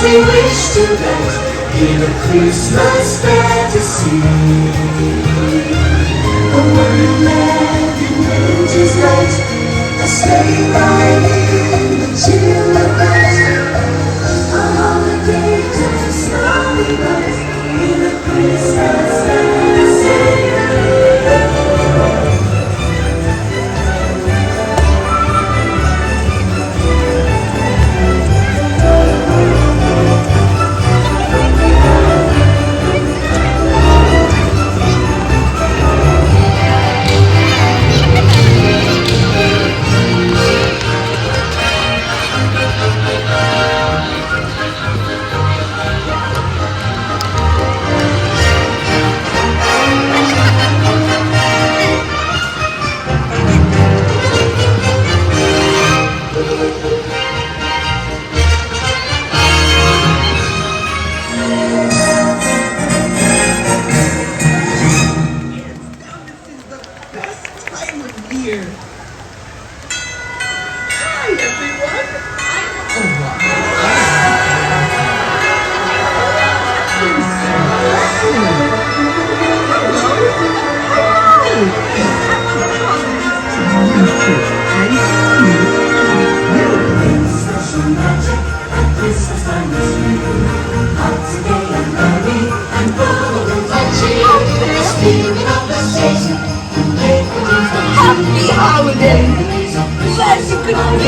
we wish to light in a Christmas fantasy. A wonderland in winter's light, a sleigh ride in the chill of night, a holiday to snowy night in a Christmas fantasy.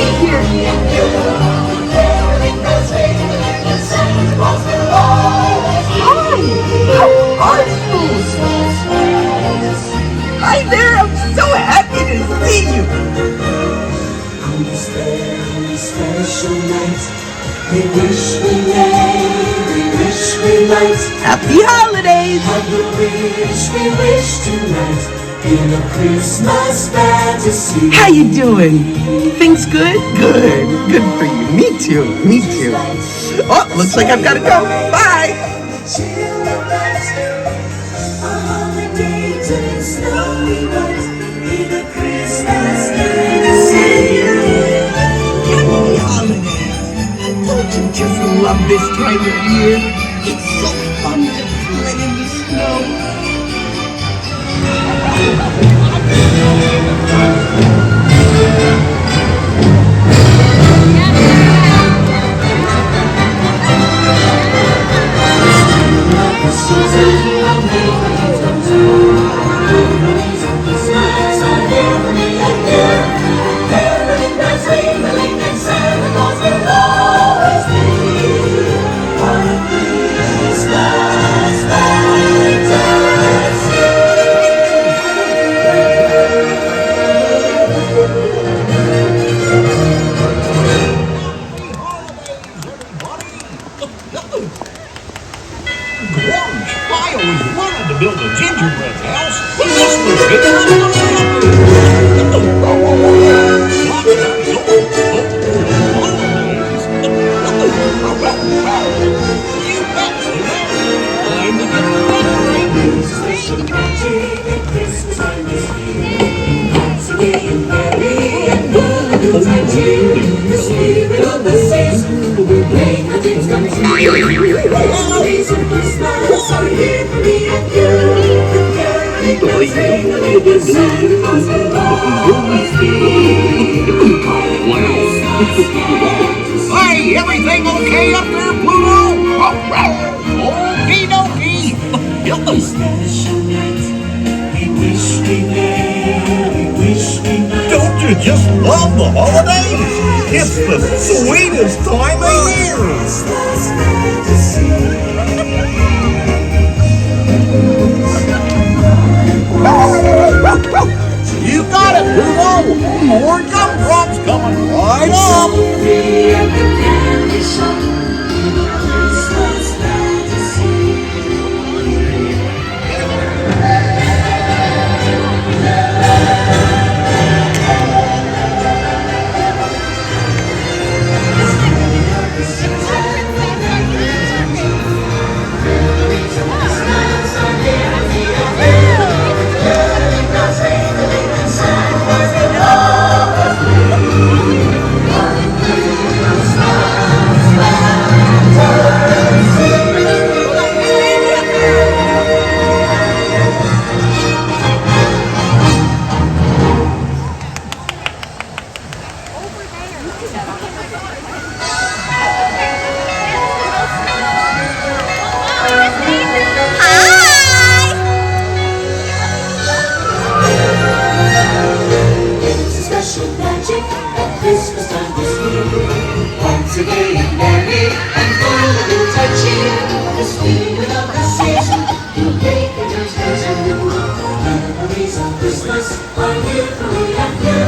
Here. How are you? Hi there, I'm so happy to see you. On this very special night, we wish we may, we wish we might. Happy holidays. Have the wish we wish tonight in a Christmas fantasy. How you doing? Things good? Good. Good for you. Me too. Me too. Oh, looks like I've got to go. Bye. Chill of night, a holiday to snowy white in a Christmas fantasy. Happy holidays. Don't you just love this time of year? It's so fun to play in the snow. I always wanted to build a gingerbread house. This was bigger than Hey, everything okay up there, Pluto? Okie dokie. Don't you just love the holidays? It's the sweetest time of year. You got it, Pluto. More gumdrops coming right up. Christmas time this year. Once again, merry and full of good cheer. The spirit of the season will make a difference in you. Memories of Christmas are here for me and you.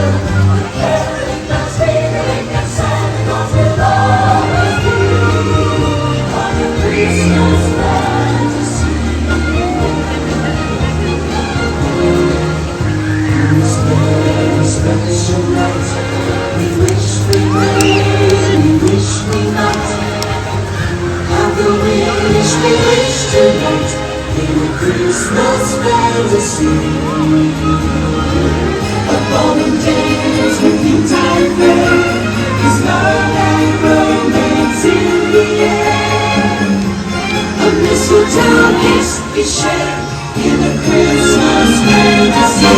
Caroling bells ringing and Santa Claus will always be on your Christmas fantasy. This very special night. We wish we might have the wish we wish tonight in a Christmas fantasy. Upon the days with Yuletide fair is love and romance in the air. A mistletoe kiss we share in a Christmas fantasy.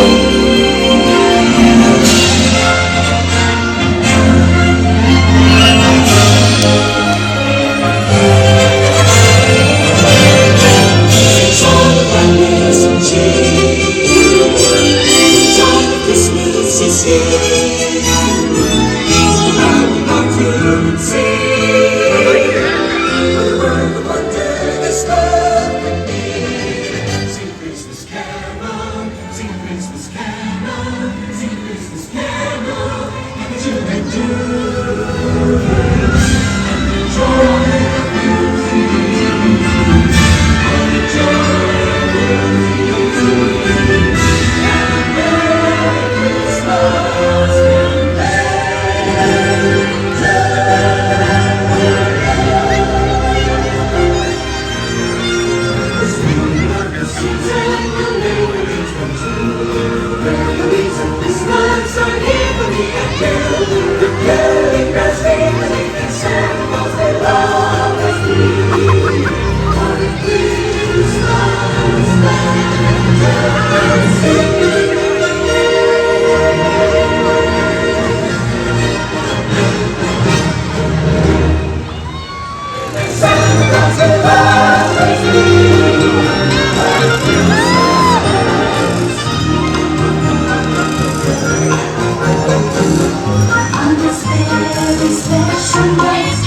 special night.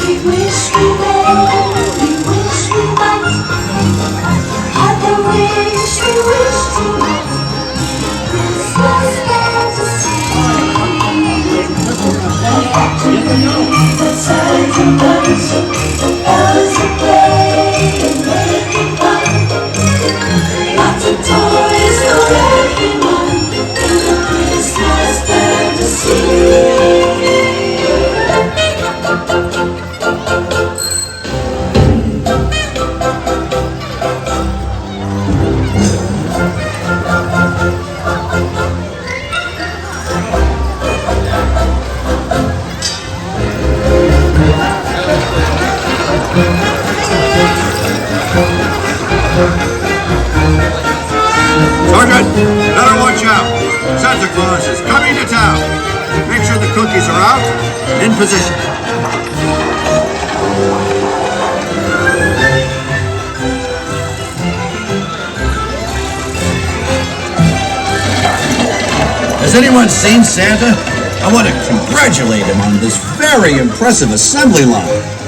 We wish we may, we wish we might. Have the wish we wish tonight. Christmas fantasy. The tides and buttons, bells are playing and making fun. Lots of toys for everyone in the Christmas fantasy. Sergeant, better watch out. Santa Claus is coming to town. Make sure the cookies are out and in position. Has anyone seen Santa? I want to congratulate him on this very impressive assembly line.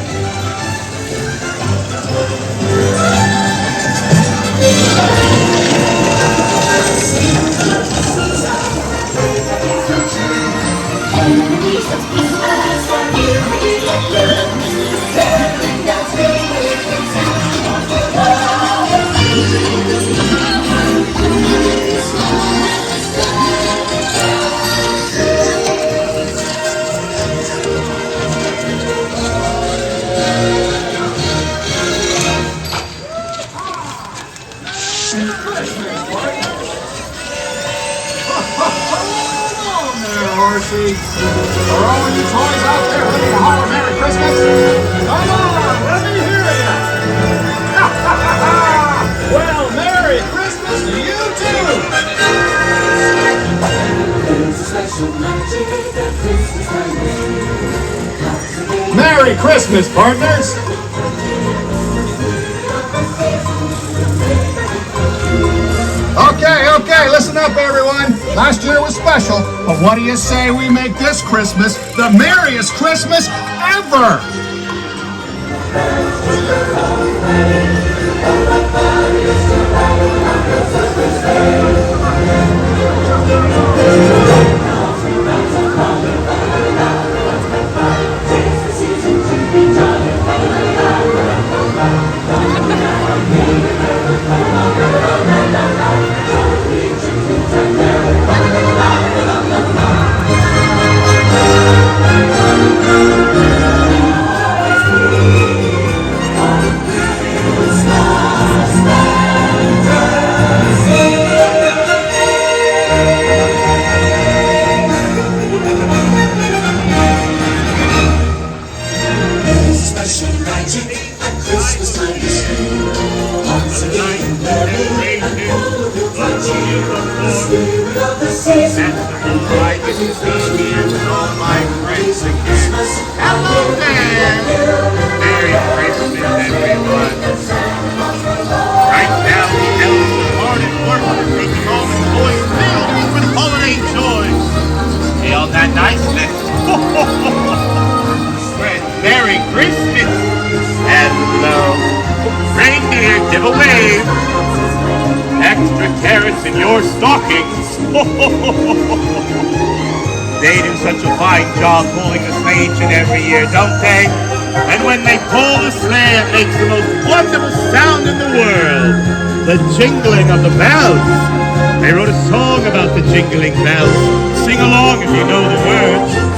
Horsey. Are all you toys out there ready to holler Merry Christmas? Come on, let me hear ya! Well, Merry Christmas to you too! Merry Christmas, partners! Okay, listen up everyone. Last year was special, but what do you say we make this Christmas the merriest Christmas ever? Hello there! Merry Christmas, everyone. Right now, the elves are hard at work making all the toys filled with holiday joy. Feel that niceness? Merry Christmas! Hello! Reindeer, give a wave! Extra carrots in your stockings! They do such a fine job pulling the sleigh each and every year, don't they? And when they pull the sleigh, it makes the most wonderful sound in the world. The jingling of the bells. They wrote a song about the jingling bells. Sing along if you know the words.